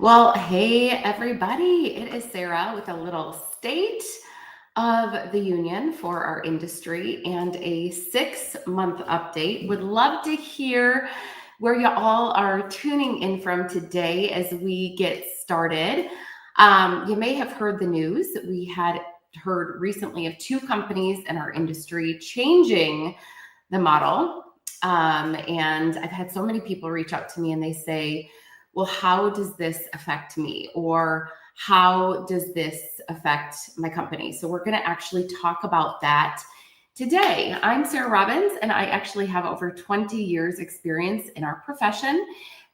Well, hey everybody, it is Sarah with a little state of the union for our industry and a 6-month update. Would love to hear where you all are tuning in from today as we get started. You may have heard the news. We had heard recently of 2 companies in our industry changing the model. And I've had so many people reach out to me and they say, well, how does this affect me? Or how does this affect my company? So we're going to actually talk about that today. I'm Sarah Robbins, and I actually have over 20 years experience in our profession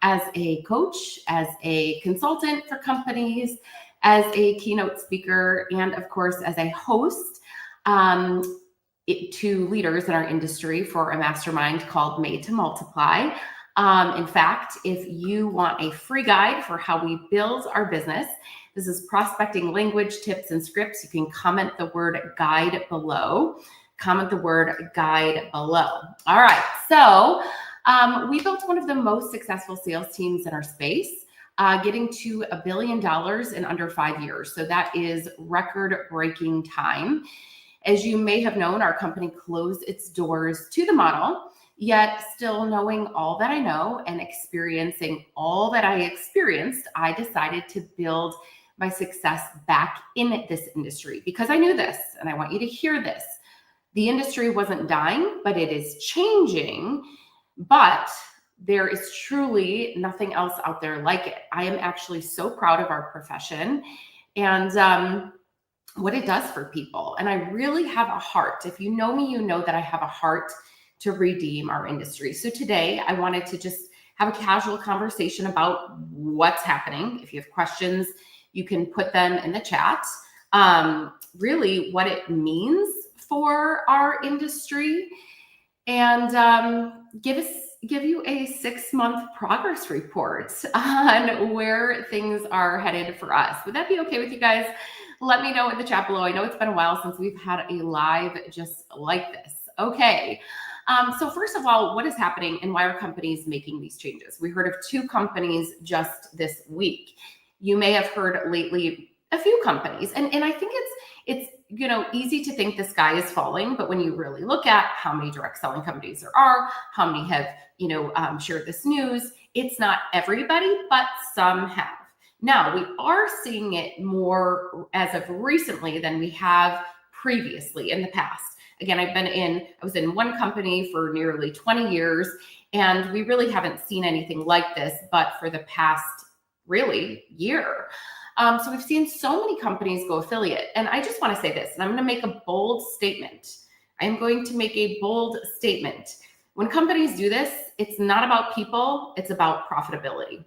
as a coach, as a consultant for companies, as a keynote speaker, and of course, as a host to leaders in our industry for a mastermind called Made to Multiply. In fact, if you want a free guide for how we build our business, this is prospecting language, tips, and scripts. You can comment the word guide below. Comment the word guide below. All right. So we built one of the most successful sales teams in our space, getting to $1 billion in under 5 years. So that is record-breaking time. As you may have known, our company closed its doors to the model. Yet still knowing all that I know and experiencing all that I experienced, I decided to build my success back in this industry because I knew this, and I want you to hear this. The industry wasn't dying, but it is changing, but there is truly nothing else out there like it. I am actually so proud of our profession and what it does for people. And I really have a heart. If you know me, you know that I have a heart to redeem our industry. So today I wanted to just have a casual conversation about what's happening. If you have questions, you can put them in the chat. Really what it means for our industry and give you a 6-month progress report on where things are headed for us. Would that be okay with you guys? Let me know in the chat below. I know it's been a while since we've had a live just like this. Okay. So first of all, what is happening and why are companies making these changes? We heard of 2 companies just this week. You may have heard lately a few companies, and I think it's easy to think the sky is falling, but when you really look at how many direct selling companies there are, how many have shared this news, it's not everybody, but some have. Now we are seeing it more as of recently than we have previously in the past. Again, I was in one company for nearly 20 years, and we really haven't seen anything like this, but for the past really year. So we've seen so many companies go affiliate. And I just want to say this, and I'm going to make a bold statement. I am going to make a bold statement. When companies do this, it's not about people, it's about profitability.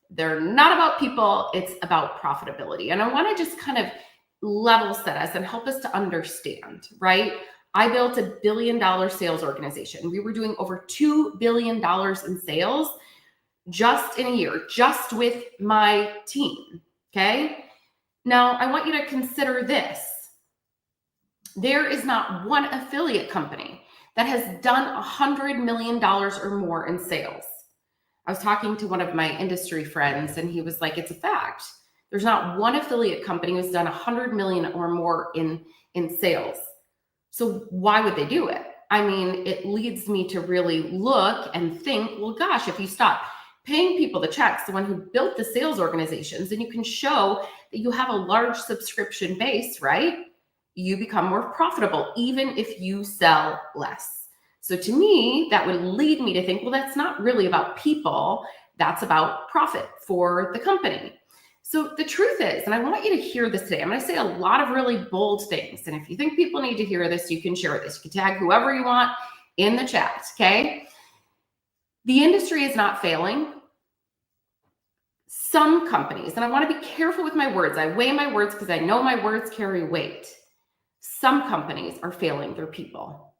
They're not about people, it's about profitability. And I want to just kind of level set us and help us to understand, right? I built $1 billion sales organization. We were doing over $2 billion in sales just in a year, just with my team. Okay. Now I want you to consider this. There is not one affiliate company that has done $100 million or more in sales. I was talking to one of my industry friends and he was like, it's a fact. There's not one affiliate company who's done 100 million or more in sales. So why would they do it? I mean, it leads me to really look and think, well, gosh, if you stop paying people the checks, the one who built the sales organizations, and you can show that you have a large subscription base, right? You become more profitable, even if you sell less. So to me, that would lead me to think, well, that's not really about people. That's about profit for the company. So the truth is, and I want you to hear this today, I'm going to say a lot of really bold things. And if you think people need to hear this, you can share this. You can tag whoever you want in the chat, okay? The industry is not failing. Some companies, and I want to be careful with my words. I weigh my words because I know my words carry weight. Some companies are failing their people.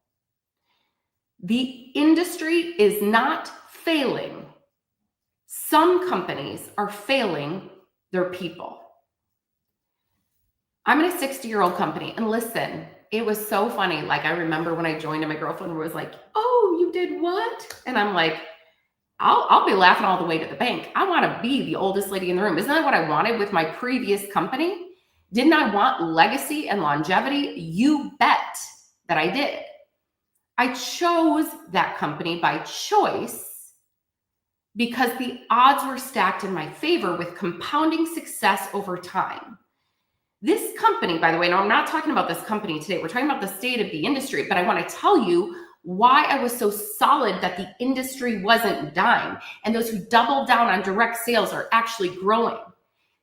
The industry is not failing. Some companies are failing their people. I'm in a 60-year-old company, and listen, it was so funny. Like, I remember when I joined and my girlfriend was like, oh, you did what? And I'm like, I'll be laughing all the way to the bank. I want to be the oldest lady in the room. Isn't that what I wanted with my previous company? Didn't I want legacy and longevity? You bet that I did. I chose that company by choice because the odds were stacked in my favor with compounding success over time. This company, by the way, now I'm not talking about this company today. We're talking about the state of the industry, but I want to tell you why I was so solid that the industry wasn't dying and those who doubled down on direct sales are actually growing.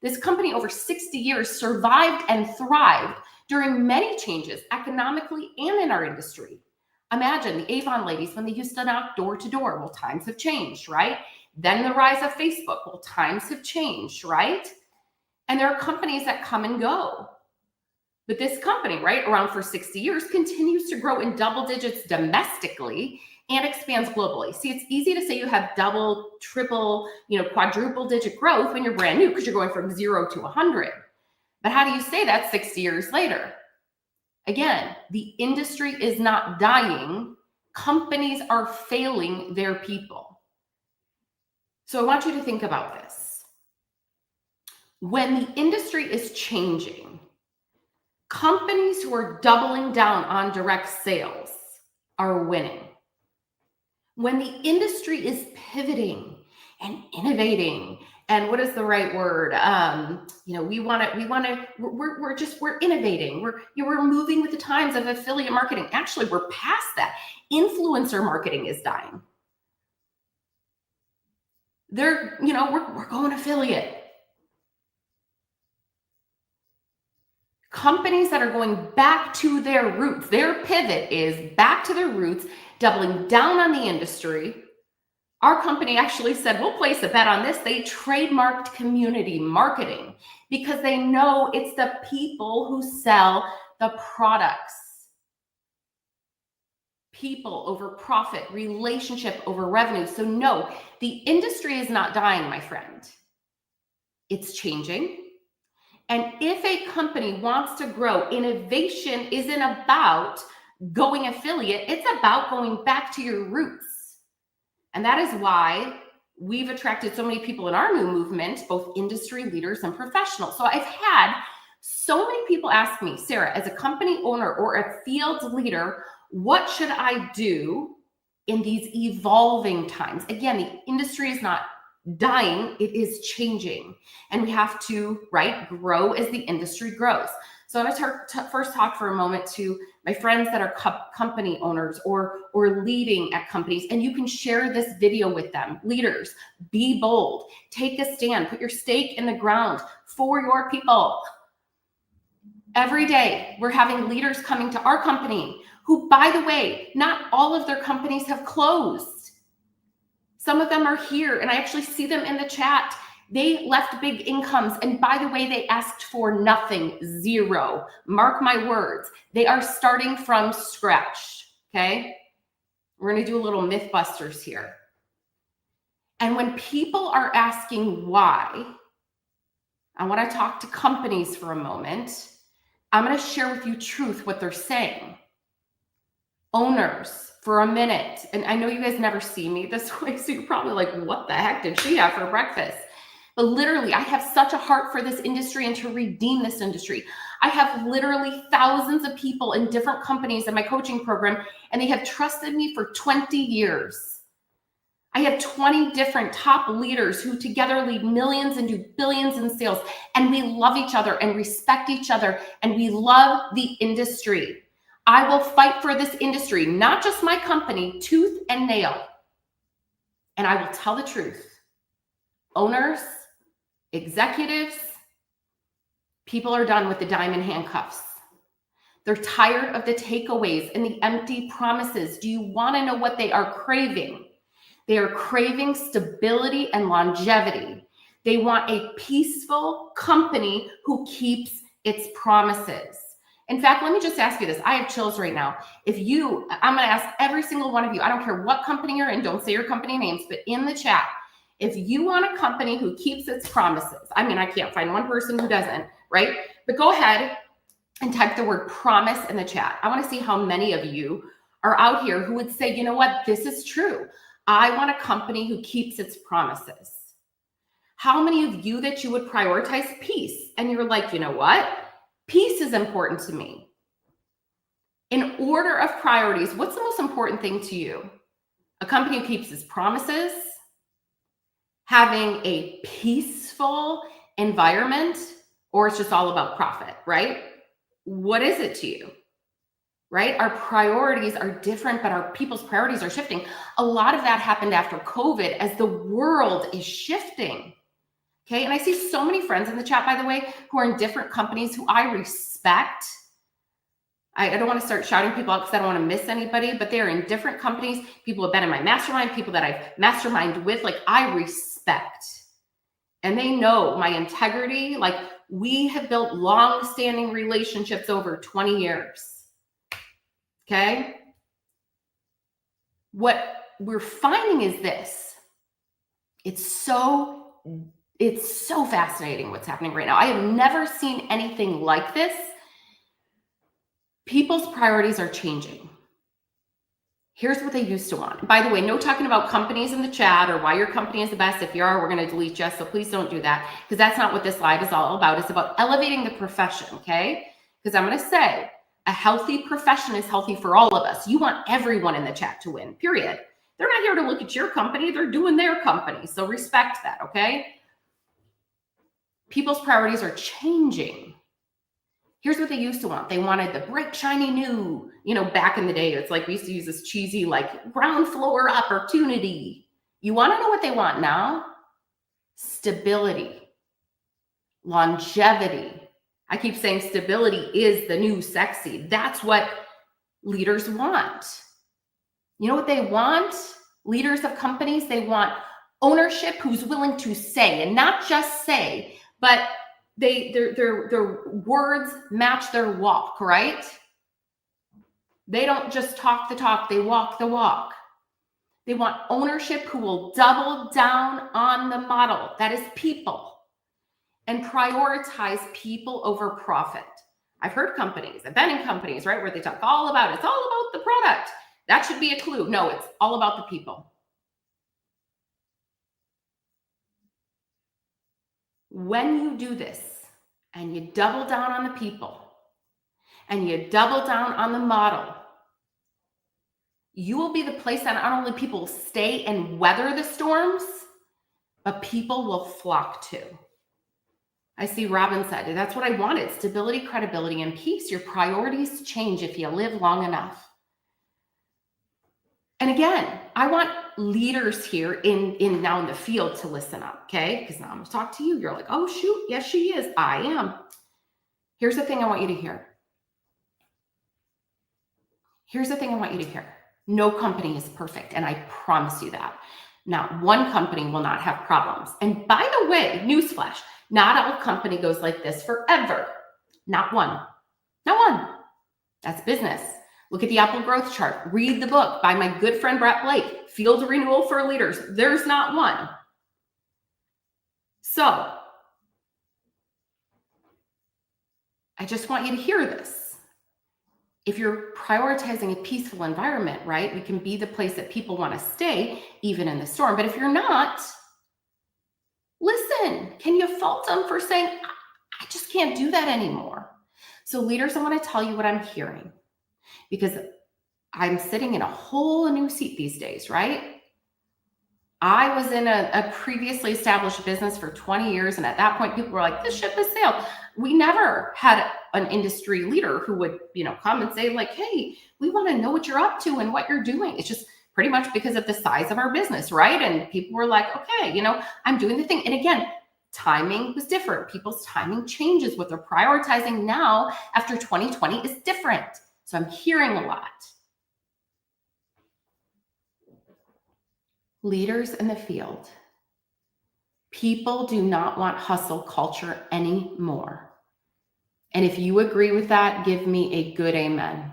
This company over 60 years survived and thrived during many changes economically and in our industry. Imagine the Avon ladies when they used to knock door to door. Well, times have changed, right? Then the rise of Facebook. Well, times have changed, right? And there are companies that come and go. But this company, right, around for 60 years, continues to grow in double digits domestically and expands globally. See, it's easy to say you have double, triple, quadruple digit growth when you're brand new because you're going from 0 to 100. But how do you say that 60 years later? Again, the industry is not dying. Companies are failing their people. So I want you to think about this. When the industry is changing, companies who are doubling down on direct sales are winning. When the industry is pivoting and innovating, and what is the right word? We're innovating. We're moving with the times of affiliate marketing. Actually, we're past that. Influencer marketing is dying. We're going affiliate. Companies that are going back to their roots, their pivot is back to their roots, doubling down on the industry. Our company actually said, we'll place a bet on this. They trademarked community marketing because they know it's the people who sell the products. People over profit, relationship over revenue. So no, the industry is not dying, my friend. It's changing. And if a company wants to grow, innovation isn't about going affiliate. It's about going back to your roots. And that is why we've attracted so many people in our new movement, both industry leaders and professionals. So I've had so many people ask me, Sarah, as a company owner or a field leader, what should I do in these evolving times? Again, the industry is not dying, it is changing. And we have to, grow as the industry grows. So I'm going to first talk for a moment to my friends that are company owners or leading at companies, and you can share this video with them. Leaders, be bold, take a stand, put your stake in the ground for your people. Every day, we're having leaders coming to our company who, by the way, not all of their companies have closed. Some of them are here, and I actually see them in the chat. They left big incomes, and by the way, they asked for nothing, zero. Mark my words. They are starting from scratch, okay? We're going to do a little Mythbusters here. And when people are asking why, I want to talk to companies for a moment. I'm going to share with you truth, what they're saying. Owners, for a minute, and I know you guys never see me this way, so you're probably like, what the heck did she have for breakfast? But literally, I have such a heart for this industry and to redeem this industry. I have literally thousands of people in different companies in my coaching program, and they have trusted me for 20 years. I have 20 different top leaders who together lead millions and do billions in sales, and we love each other and respect each other, and we love the industry. I will fight for this industry, not just my company, tooth and nail. And I will tell the truth. Owners, executives, people are done with the diamond handcuffs. They're tired of the takeaways and the empty promises. Do you want to know what they are craving? They are craving stability and longevity. They want a peaceful company who keeps its promises. In fact, let me just ask you this. I have chills right now. I'm going to ask every single one of you, I don't care what company you're in, don't say your company names, but in the chat, if you want a company who keeps its promises, I can't find one person who doesn't, right? But go ahead and type the word promise in the chat. I want to see how many of you are out here who would say, you know what, this is true. I want a company who keeps its promises. How many of you that you would prioritize peace? And you're like, you know what? Peace is important to me. In order of priorities, what's the most important thing to you? A company who keeps its promises, having a peaceful environment, or it's just all about profit, right? What is it to you? Right? Our priorities are different, but our people's priorities are shifting. A lot of that happened after COVID as the world is shifting. Okay. And I see so many friends in the chat, by the way, who are in different companies who I respect. I don't want to start shouting people out because I don't want to miss anybody, but they're in different companies. People have been in my mastermind, people that I've masterminded with, like I respect. And they know my integrity. Like we have built long-standing relationships over 20 years. Okay. What we're finding is this. It's so fascinating what's happening right now. I have never seen anything like this. People's priorities are changing. Here's what they used to want. By the way, no talking about companies in the chat or why your company is the best. If you are, we're going to delete you. So please don't do that because that's not what this live is all about. It's about elevating the profession. Okay. Because I'm going to say a healthy profession is healthy for all of us. You want everyone in the chat to win, period. They're not here to look at your company. They're doing their company. So respect that. Okay. People's priorities are changing. Here's what they used to want. They wanted the bright, shiny new, back in the day, it's like we used to use this cheesy, like ground floor opportunity. You want to know what they want now? Stability, longevity. I keep saying stability is the new sexy. That's what leaders want. You know what they want? Leaders of companies, they want ownership who's willing to say, and not just say, but their words match their walk, right? They don't just talk the talk, they walk the walk. They want ownership who will double down on the model. That is people. And prioritize people over profit. I've heard companies, I've been in companies, right, where they talk all about, it's all about the product. That should be a clue. No, it's all about the people. When you do this and you double down on the people and you double down on the model, you will be the place that not only people stay and weather the storms, but people will flock to. I see Robin said, that's what I wanted, stability, credibility, and peace. Your priorities change if you live long enough. And again, I want leaders here now in the field to listen up, okay? Because now I'm going to talk to you. You're like, oh, shoot, yes, she is. I am. Here's the thing I want you to hear. Here's the thing I want you to hear. No company is perfect, and I promise you that. Not one company will not have problems. And by the way, newsflash, not all company goes like this forever. Not one. Not one. That's business. Look at the Apple growth chart. Read the book by my good friend, Brett Blake, Field Renewal for Leaders. There's not one. So I just want you to hear this. If you're prioritizing a peaceful environment, right, we can be the place that people want to stay, even in the storm. But if you're not, listen, can you fault them for saying, I just can't do that anymore? So leaders, I want to tell you what I'm hearing. Because I'm sitting in a whole new seat these days, right? I was in a previously established business for 20 years. And at that point, people were like, this ship has sailed. We never had an industry leader who would, come and say like, hey, we want to know what you're up to and what you're doing. It's just pretty much because of the size of our business, right? And people were like, okay, I'm doing the thing. And again, timing was different. People's timing changes. What they're prioritizing now after 2020 is different. So I'm hearing a lot. Leaders in the field, people do not want hustle culture anymore. And if you agree with that, give me a good amen.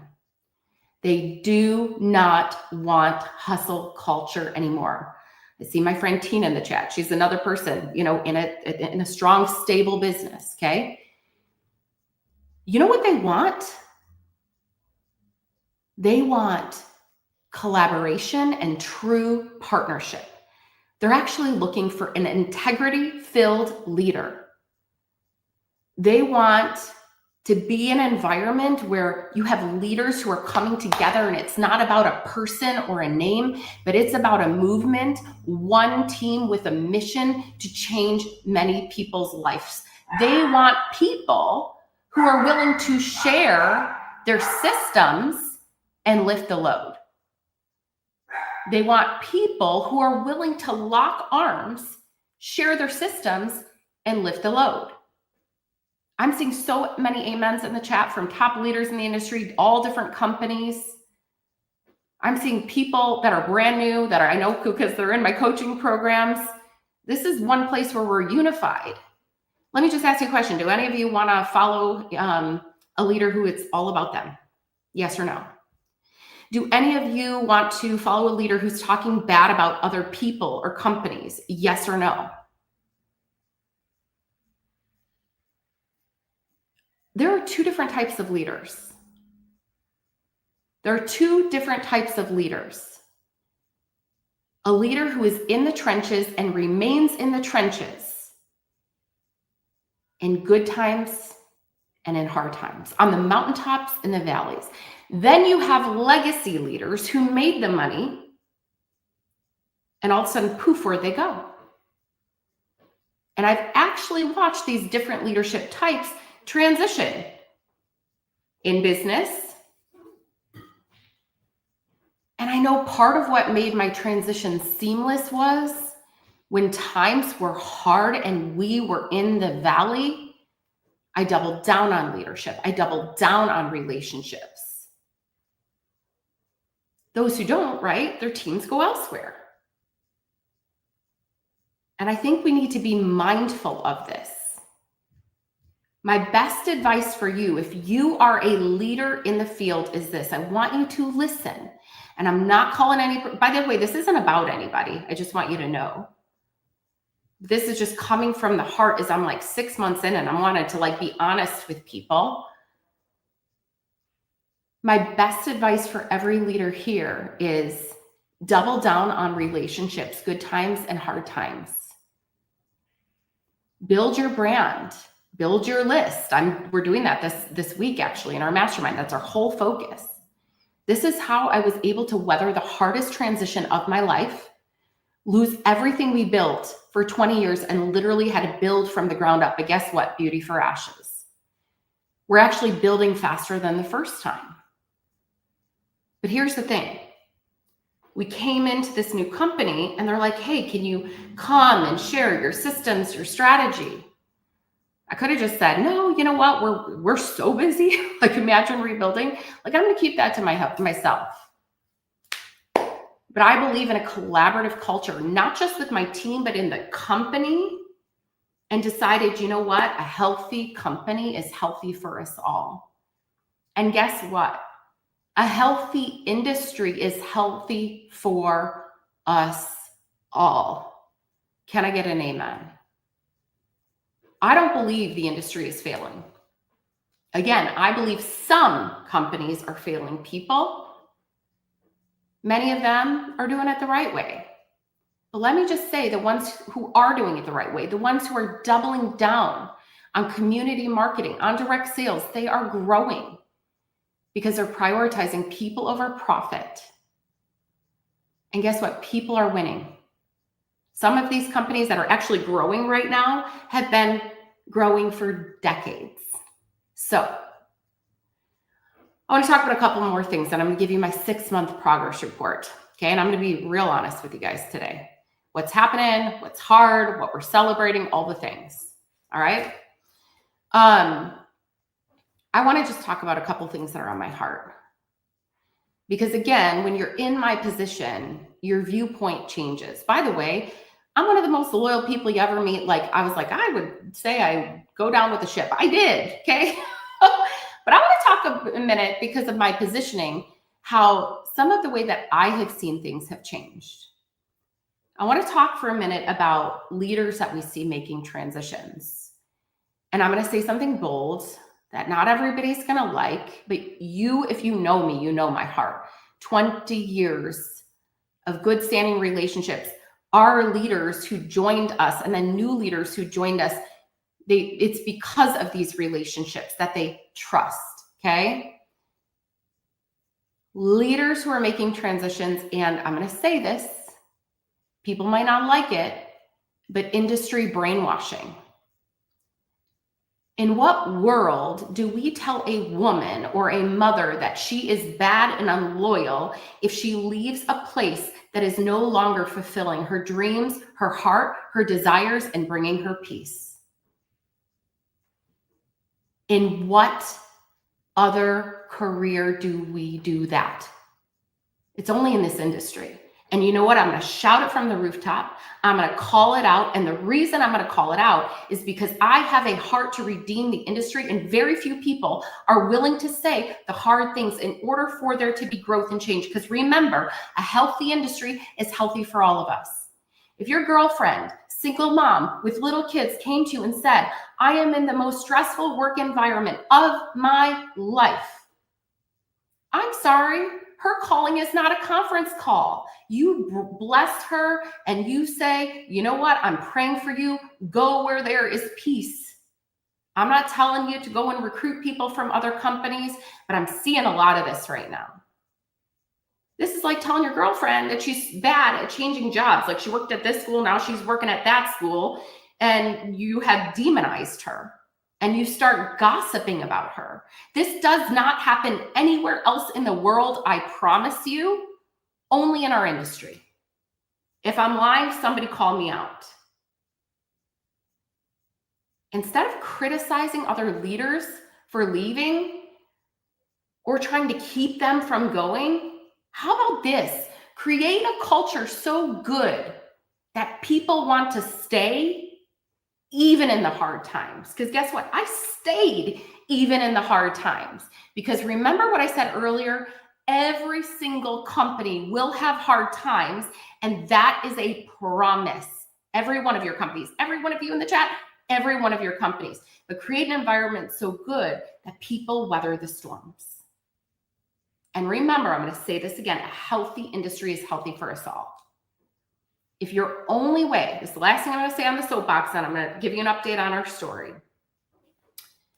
They do not want hustle culture anymore. I see my friend Tina in the chat. She's another person, in a strong, stable business, okay? You know what they want? They want collaboration, and true partnership. They're actually looking for an integrity-filled leader. They want to be in an environment where you have leaders who are coming together, and it's not about a person or a name, but it's about a movement, one team with a mission to change many people's lives. They want people who are willing to share their systems and lift the load. They want people who are willing to lock arms, share their systems, and lift the load. I'm seeing so many amens in the chat from top leaders in the industry, all different companies. I'm seeing people that are brand new, that I know because they're in my coaching programs. This is one place where we're unified. Let me just ask you a question. Do any of you want to follow a leader who it's all about them? Yes or no? Do any of you want to follow a leader who's talking bad about other people or companies? Yes or no? There are two different types of leaders. There are two different types of leaders. A leader who is in the trenches and remains in the trenches in good times and in hard times, on the mountaintops and the valleys. Then you have legacy leaders who made the money, and all of a sudden, poof, where'd they go? And I've actually watched these different leadership types transition in business. And I know part of what made my transition seamless was when times were hard and we were in the valley, I doubled down on leadership. I doubled down on relationships. Those who don't, right, their teams go elsewhere. And I think we need to be mindful of this. My best advice for you, if you are a leader in the field, is this. I want you to listen. And I'm not calling by the way, this isn't about anybody. I just want you to know. This is just coming from the heart as I'm like 6 months in and I wanted to be honest with people. My best advice for every leader here is double down on relationships, good times and hard times. Build your brand. Build your list. We're doing that this week, actually, in our mastermind. That's our whole focus. This is how I was able to weather the hardest transition of my life, lose everything we built for 20 years, and literally had to build from the ground up. But guess what? Beauty for ashes. We're actually building faster than the first time. But here's the thing. We came into this new company and they're like, hey, can you come and share your systems, your strategy? I could have just said, no, you know what? We're so busy. Imagine rebuilding. I'm going to keep that to myself. But I believe in a collaborative culture, not just with my team, but in the company, and decided, you know what? A healthy company is healthy for us all. And guess what? A healthy industry is healthy for us all. Can I get an amen? I don't believe the industry is failing. Again, I believe some companies are failing people. Many of them are doing it the right way. But let me just say, the ones who are doing it the right way, the ones who are doubling down on community marketing, on direct sales, they are growing because they're prioritizing people over profit. And guess what? People are winning. Some of these companies that are actually growing right now have been growing for decades. So I want to talk about a couple more things, and I'm going to give you my 6-month progress report. Okay. And I'm going to be real honest with you guys today. What's happening, what's hard, what we're celebrating, all the things. All right. I want to just talk about a couple things that are on my heart. Because again, when you're in my position, your viewpoint changes. By the way, I'm one of the most loyal people you ever meet. I would say I go down with the ship. I did. Okay. But I want to talk a minute, because of my positioning, how some of the way that I have seen things have changed. I want to talk for a minute about leaders that we see making transitions. And I'm going to say something bold that not everybody's going to like, but if you know me, you know my heart. 20 years of good standing relationships. Our leaders who joined us and then new leaders who joined us, it's because of these relationships that they trust, okay? Leaders who are making transitions, and I'm going to say this, people might not like it, but industry brainwashing. In what world do we tell a woman or a mother that she is bad and unloyal if she leaves a place that is no longer fulfilling her dreams, her heart, her desires, and bringing her peace? In what other career do we do that? It's only in this industry. And you know what? I'm going to shout it from the rooftop. I'm going to call it out. And the reason I'm going to call it out is because I have a heart to redeem the industry, and very few people are willing to say the hard things in order for there to be growth and change. Because remember, a healthy industry is healthy for all of us. If your girlfriend, single mom with little kids, came to you and said, I am in the most stressful work environment of my life, I'm sorry, her calling is not a conference call. You bless her and you say, you know what? I'm praying for you. Go where there is peace. I'm not telling you to go and recruit people from other companies, but I'm seeing a lot of this right now. This is like telling your girlfriend that she's bad at changing jobs. Like she worked at this school, now she's working at that school, and you have demonized her. And you start gossiping about her. This does not happen anywhere else in the world, I promise you, only in our industry. If I'm lying, somebody call me out. Instead of criticizing other leaders for leaving or trying to keep them from going, how about this? Create a culture so good that people want to stay even in the hard times. Because guess what? I stayed even in the hard times. Because remember what I said earlier, every single company will have hard times, and that is a promise. Every one of your companies, every one of you in the chat, every one of your companies. But create an environment so good that people weather the storms. And remember, I'm going to say this again, a healthy industry is healthy for us all. If your only way, this is the last thing I'm going to say on the soapbox, and I'm going to give you an update on our story.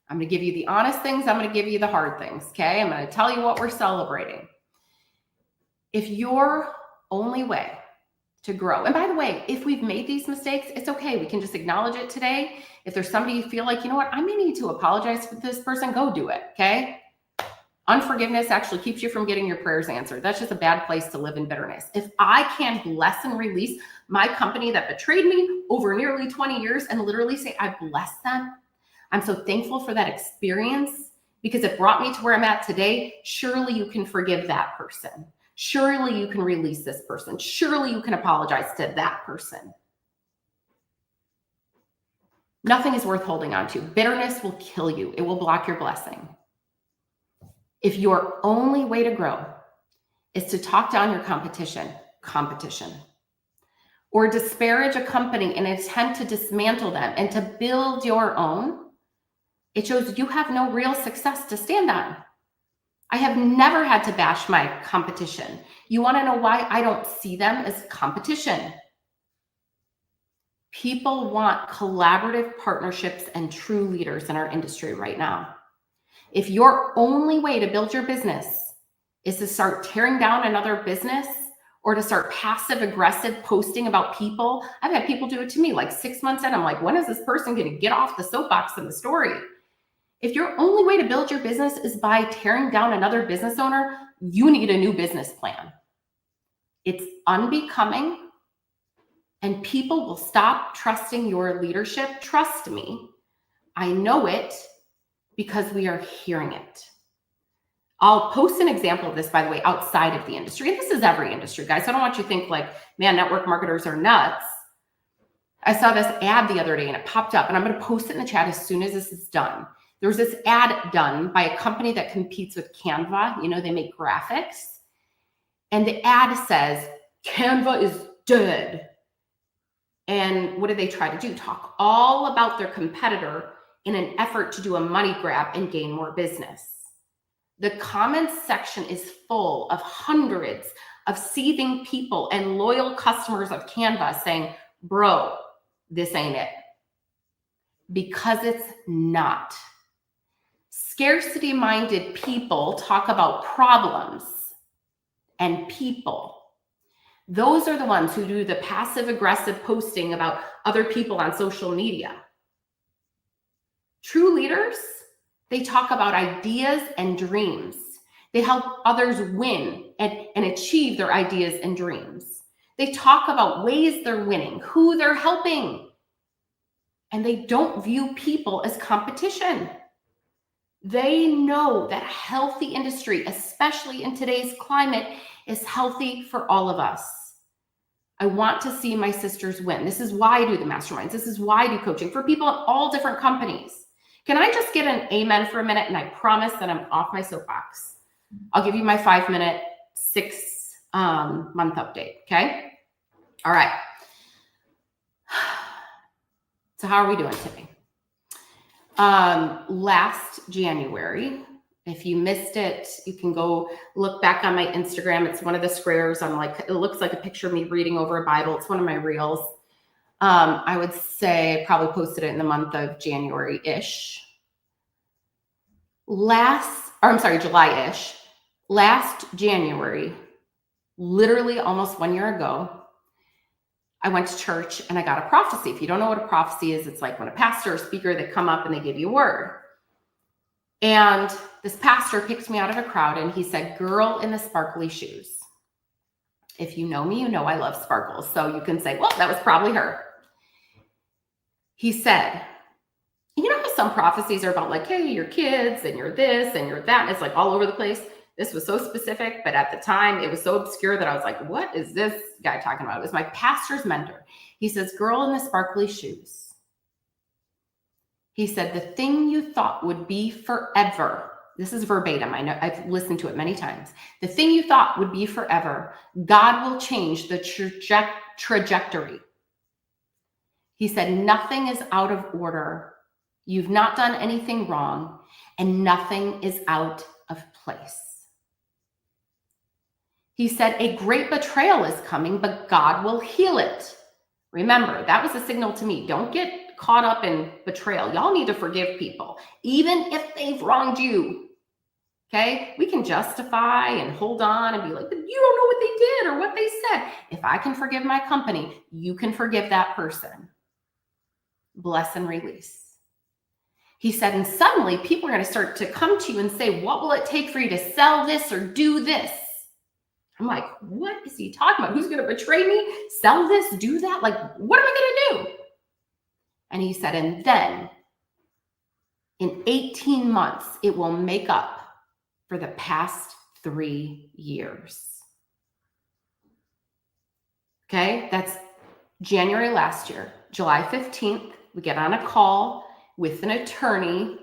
I'm going to give you the honest things. I'm going to give you the hard things. Okay. I'm going to tell you what we're celebrating. If your only way to grow, and by the way, if we've made these mistakes, it's okay. We can just acknowledge it today. If there's somebody you feel like, you know what, I may need to apologize to this person, go do it. Okay. Unforgiveness actually keeps you from getting your prayers answered. That's just a bad place to live in bitterness. If I can bless and release my company that betrayed me over nearly 20 years and literally say, I bless them, I'm so thankful for that experience because it brought me to where I'm at today. Surely you can forgive that person. Surely you can release this person. Surely you can apologize to that person. Nothing is worth holding on to. Bitterness will kill you. It will block your blessing. If your only way to grow is to talk down your competition, or disparage a company in an attempt to dismantle them and to build your own, it shows you have no real success to stand on. I have never had to bash my competition. You want to know why? I don't see them as competition. People want collaborative partnerships and true leaders in our industry right now. If your only way to build your business is to start tearing down another business or to start passive aggressive posting about people, I've had people do it to me like 6 months in. I'm like, when is this person going to get off the soapbox in the story? If your only way to build your business is by tearing down another business owner, you need a new business plan. It's unbecoming, and people will stop trusting your leadership. Trust me, I know it because we are hearing it. I'll post an example of this, by the way, outside of the industry. And this is every industry, guys. So I don't want you to think like, man, network marketers are nuts. I saw this ad the other day and it popped up, and I'm going to post it in the chat as soon as this is done. There was this ad done by a company that competes with Canva. You know, they make graphics. And the ad says, Canva is dead. And what do they try to do? Talk all about their competitor in an effort to do a money grab and gain more business. The comments section is full of hundreds of seething people and loyal customers of Canva saying, bro, this ain't it. Because it's not. Scarcity-minded people talk about problems and people. Those are the ones who do the passive-aggressive posting about other people on social media. True leaders, they talk about ideas and dreams. They help others win and achieve their ideas and dreams. They talk about ways they're winning, who they're helping, and they don't view people as competition. They know that a healthy industry, especially in today's climate, is healthy for all of us. I want to see my sisters win. This is why I do the masterminds. This is why I do coaching for people at all different companies. Can I just get an amen for a minute? And I promise that I'm off my soapbox. I'll give you my 5-minute, 6-month update. Okay. All right. So how are we doing today? Last January, if you missed it, you can go look back on my Instagram. It's one of the squares. It looks like a picture of me reading over a Bible. It's one of my reels. I would say I probably posted it in the month of January-ish. July-ish. Last January, literally almost 1 year ago, I went to church and I got a prophecy. If you don't know what a prophecy is, it's like when a pastor or speaker, they come up and they give you a word. And this pastor picked me out of a crowd and he said, girl in the sparkly shoes. If you know me, you know I love sparkles. So you can say, well, that was probably her. He said, you know how some prophecies are about like, hey, you're kids and you're this and you're that. And it's like all over the place. This was so specific, but at the time it was so obscure that I was like, what is this guy talking about? It was my pastor's mentor. He says, girl in the sparkly shoes. He said, the thing you thought would be forever. This is verbatim. I know I've listened to it many times. The thing you thought would be forever, God will change the trajectory. He said, nothing is out of order. You've not done anything wrong, and nothing is out of place. He said, a great betrayal is coming, but God will heal it. Remember, that was a signal to me. Don't get caught up in betrayal. Y'all need to forgive people, even if they've wronged you. Okay? We can justify and hold on and be like, but you don't know what they did or what they said. If I can forgive my company, you can forgive that person. Bless and release. He said, and suddenly people are going to start to come to you and say, what will it take for you to sell this or do this? I'm like, what is he talking about? Who's going to betray me? Sell this, do that? Like, what am I going to do? And he said, and then in 18 months, it will make up for the past 3 years. Okay, that's January last year. July 15th, we get on a call with an attorney,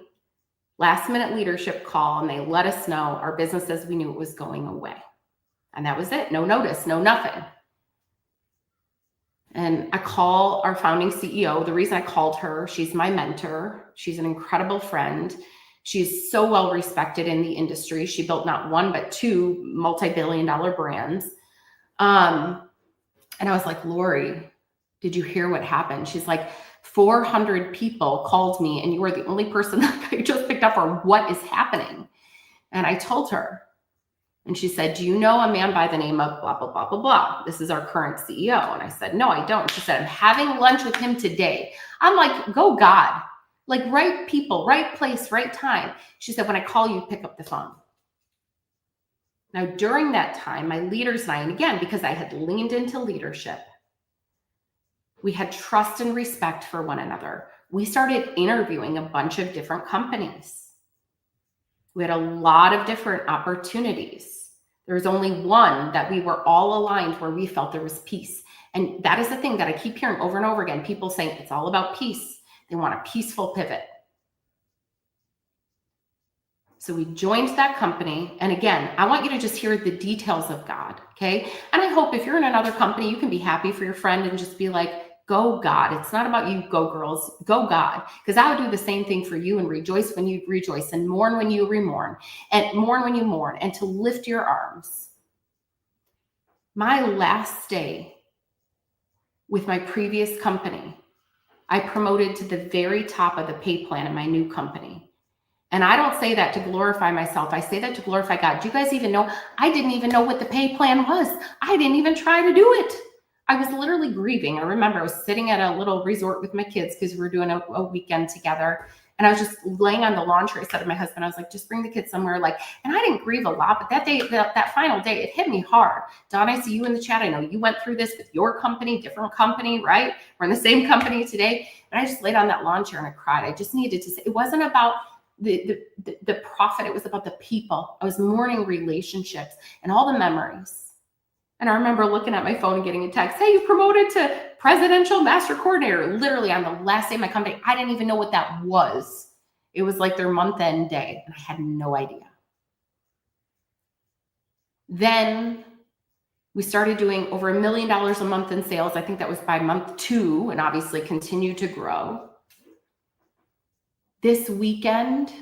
last minute leadership call, and they let us know our business as we knew it was going away. And that was it. No notice, no nothing. And I call our founding CEO. The reason I called her, she's my mentor. She's an incredible friend. She's so well respected in the industry. She built not one, but 2 multi-billion-dollar brands. And I was like, Lori, did you hear what happened? She's like, 400 people called me and you were the only person that I just picked up for what is happening. And I told her, and she said, do you know a man by the name of blah, blah, blah, blah, blah? This is our current CEO. And I said, no, I don't. She said, I'm having lunch with him today. I'm like, go God, like right people, right place, right time. She said, when I call you, pick up the phone. Now, during that time, my leaders and I, and again, because I had leaned into leadership, we had trust and respect for one another. We started interviewing a bunch of different companies. We had a lot of different opportunities. There was only one that we were all aligned where we felt there was peace. And that is the thing that I keep hearing over and over again. People saying it's all about peace. They want a peaceful pivot. So we joined that company. And again, I want you to just hear the details of God, okay? And I hope if you're in another company, you can be happy for your friend and just be like, Go God. It's not about you, go girls, go God. Because I would do the same thing for you and rejoice when you rejoice and mourn when you mourn and mourn when you mourn and to lift your arms. My last day with my previous company, I promoted to the very top of the pay plan in my new company. And I don't say that to glorify myself. I say that to glorify God. Do you guys even know? I didn't even know what the pay plan was. I didn't even try to do it. I was literally grieving. I remember I was sitting at a little resort with my kids because we were doing a weekend together. And I was just laying on the lawn chair. I said to my husband, I was like, just bring the kids somewhere. And I didn't grieve a lot, but that day, that final day, it hit me hard. Dawn, I see you in the chat. I know you went through this with your company, different company, right? We're in the same company today. And I just laid on that lawn chair and I cried. I just needed to say, it wasn't about the profit. It was about the people. I was mourning relationships and all the memories. And I remember looking at my phone and getting a text, hey, you promoted to presidential master coordinator, literally on the last day of my company. I didn't even know what that was. It was like their month-end day, and I had no idea. Then we started doing over $1 million a month in sales. I think that was by month 2, and obviously continued to grow. This weekend,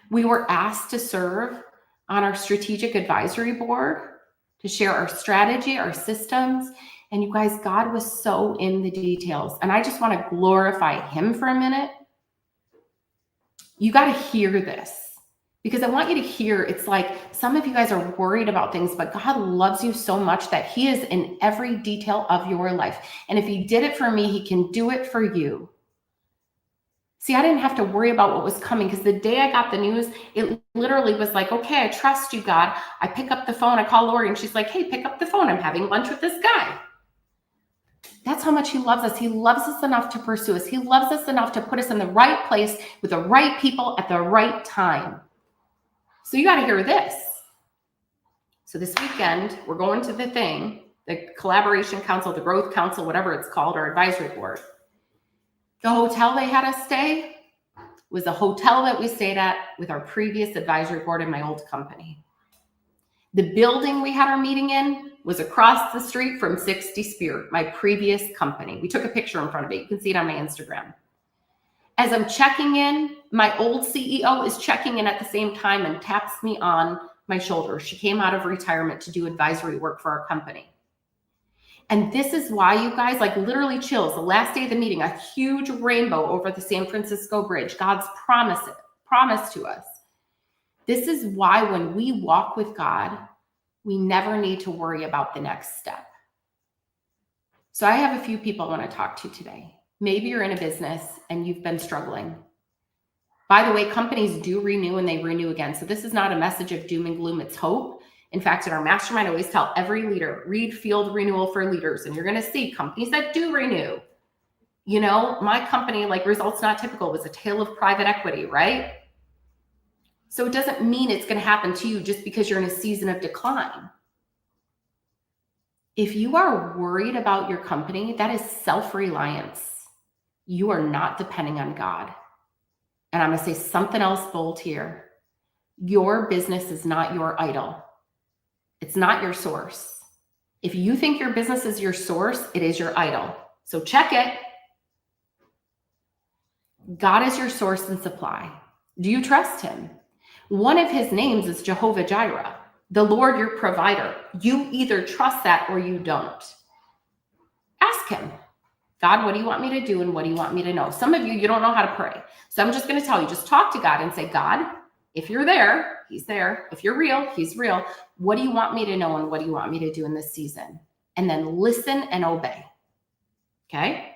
we were asked to serve on our strategic advisory board, to share our strategy, our systems. And you guys, God was so in the details. And I just want to glorify him for a minute. You got to hear this because I want you to hear, it's like some of you guys are worried about things, but God loves you so much that he is in every detail of your life. And if he did it for me, he can do it for you. See, I didn't have to worry about what was coming because the day I got the news, it literally was like, okay, I trust you, God. I pick up the phone, I call Lori, and she's like, hey, pick up the phone. I'm having lunch with this guy. That's how much he loves us. He loves us enough to pursue us. He loves us enough to put us in the right place with the right people at the right time. So you got to hear this. So this weekend, we're going to the collaboration council, the growth council, whatever it's called, our advisory board. The hotel they had us stay was the hotel that we stayed at with our previous advisory board in my old company. The building we had our meeting in was across the street from 60 Spirit, my previous company. We took a picture in front of it. You can see it on my Instagram. As I'm checking in, my old CEO is checking in at the same time and taps me on my shoulder. She came out of retirement to do advisory work for our company. And this is why you guys, literally chills. The last day of the meeting, a huge rainbow over the San Francisco Bridge. God's promise to us. This is why when we walk with God, we never need to worry about the next step. So I have a few people I want to talk to today. Maybe you're in a business and you've been struggling. By the way, companies do renew and they renew again. So this is not a message of doom and gloom. It's hope. In fact, in our mastermind, I always tell every leader, read Field Renewal for Leaders, and you're going to see companies that do renew. You know, my company, Results Not Typical, was a tale of private equity, right? So it doesn't mean it's going to happen to you just because you're in a season of decline. If you are worried about your company, that is self-reliance. You are not depending on God. And I'm going to say something else bold here. Your business is not your idol. It's not your source. If you think your business is your source, it is your idol. So check it. God is your source and supply. Do you trust him? One of his names is Jehovah Jireh, the Lord your provider. You either trust that or you don't. Ask him, God, what do you want me to do and what do you want me to know? Some of you don't know how to pray. So I'm just going to tell you, just talk to God and say, God, if you're there, he's there. If you're real, he's real. What do you want me to know and what do you want me to do in this season? And then listen and obey. Okay?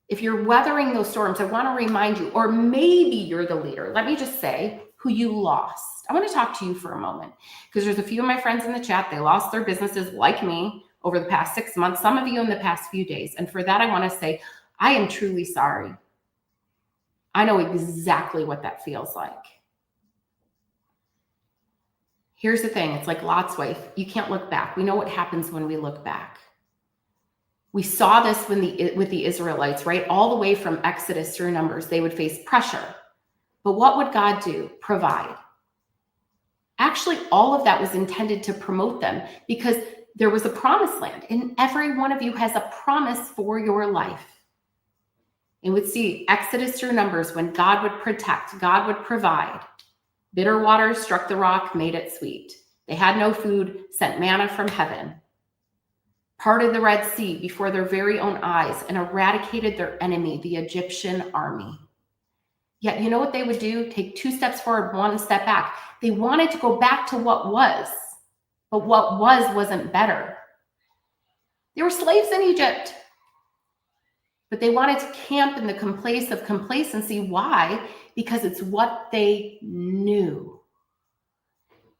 If you're weathering those storms, I want to remind you, or maybe you're the leader. Let me just say who you lost. I want to talk to you for a moment because there's a few of my friends in the chat. They lost their businesses like me over the past 6 months, some of you in the past few days. And for that, I want to say, I am truly sorry. I know exactly what that feels like. Here's the thing. It's like Lot's wife. You can't look back. We know what happens when we look back. We saw this with the Israelites, right? All the way from Exodus through Numbers, they would face pressure. But what would God do? Provide. Actually, all of that was intended to promote them because there was a promised land, and every one of you has a promise for your life. And we'd see Exodus through Numbers when God would protect, God would provide. Bitter waters struck the rock, made it sweet. They had no food, sent manna from heaven. Parted the Red Sea before their very own eyes and eradicated their enemy, the Egyptian army. Yet you know what they would do? Take 2 steps forward, 1 step back. They wanted to go back to what was, but what wasn't better. They were slaves in Egypt, but they wanted to camp in the place of complacency. Why? Because it's what they knew.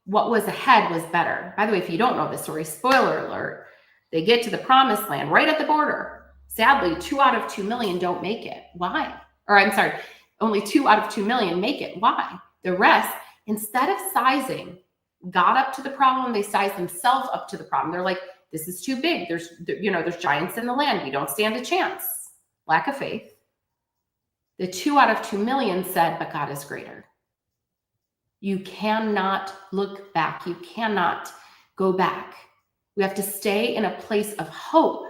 What was ahead was better. By the way, if you don't know this story, spoiler alert, they get to the promised land right at the border. Sadly, 2 out of 2 million don't make it. Why? Or I'm sorry, only 2 out of 2 million make it. Why? The rest, instead of sizing God up to the problem, they sized themselves up to the problem. They're like, this is too big. There's giants in the land. We don't stand a chance. Lack of faith. The 2 out of 2 million said, but God is greater. You cannot look back. You cannot go back. We have to stay in a place of hope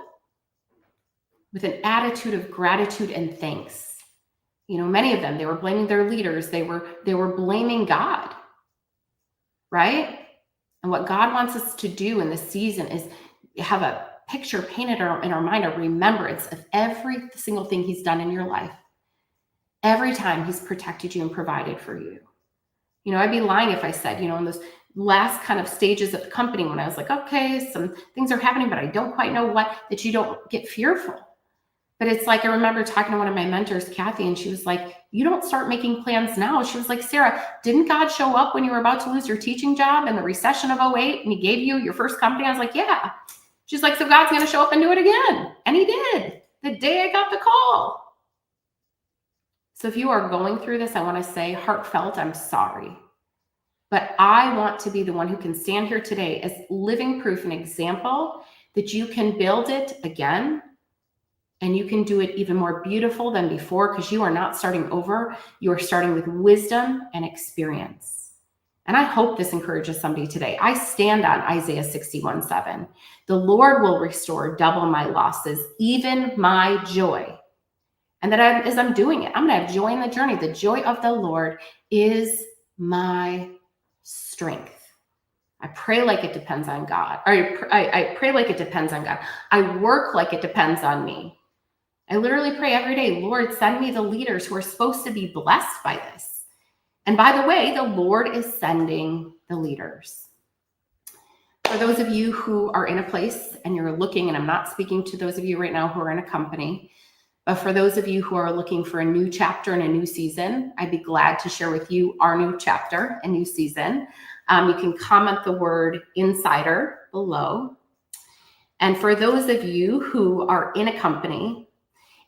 with an attitude of gratitude and thanks. Many of them, they were blaming their leaders. They were blaming God, right? And what God wants us to do in this season is have a picture painted in our mind, a remembrance of every single thing he's done in your life. Every time he's protected you and provided for you. I'd be lying if I said, in those last kind of stages of the company when I was like, okay, some things are happening, but I don't quite know what, that you don't get fearful. But it's like, I remember talking to one of my mentors, Kathy, and she was like, you don't start making plans now. She was like, Sarah, didn't God show up when you were about to lose your teaching job in the recession of 2008 and he gave you your first company? I was like, yeah. She's like, so God's going to show up and do it again. And he did the day I got the call. So if you are going through this, I want to say heartfelt, I'm sorry. But I want to be the one who can stand here today as living proof and example that you can build it again and you can do it even more beautiful than before, because you are not starting over. You are starting with wisdom and experience. And I hope this encourages somebody today. I stand on Isaiah 61:7. The Lord will restore double my losses, even my joy. And that as I'm doing it, I'm going to have joy in the journey. The joy of the Lord is my strength. I pray like it depends on God. I pray like it depends on God. I work like it depends on me. I literally pray every day, Lord, send me the leaders who are supposed to be blessed by this. And by the way, the Lord is sending the leaders. For those of you who are in a place and you're looking, and I'm not speaking to those of you right now who are in a company, but for those of you who are looking for a new chapter and a new season, I'd be glad to share with you our new chapter and new season. You can comment the word insider below. And for those of you who are in a company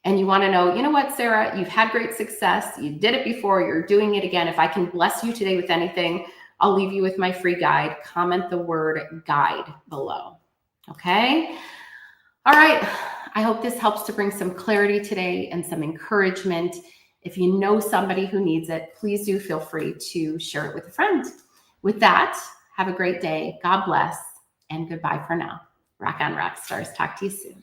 and you want to know, you know what, Sarah, you've had great success. You did it before. You're doing it again. If I can bless you today with anything, I'll leave you with my free guide. Comment the word guide below. Okay. All right. I hope this helps to bring some clarity today and some encouragement. If you know somebody who needs it, please do feel free to share it with a friend. With that, have a great day. God bless and goodbye for now. Rock on, rock stars. Talk to you soon.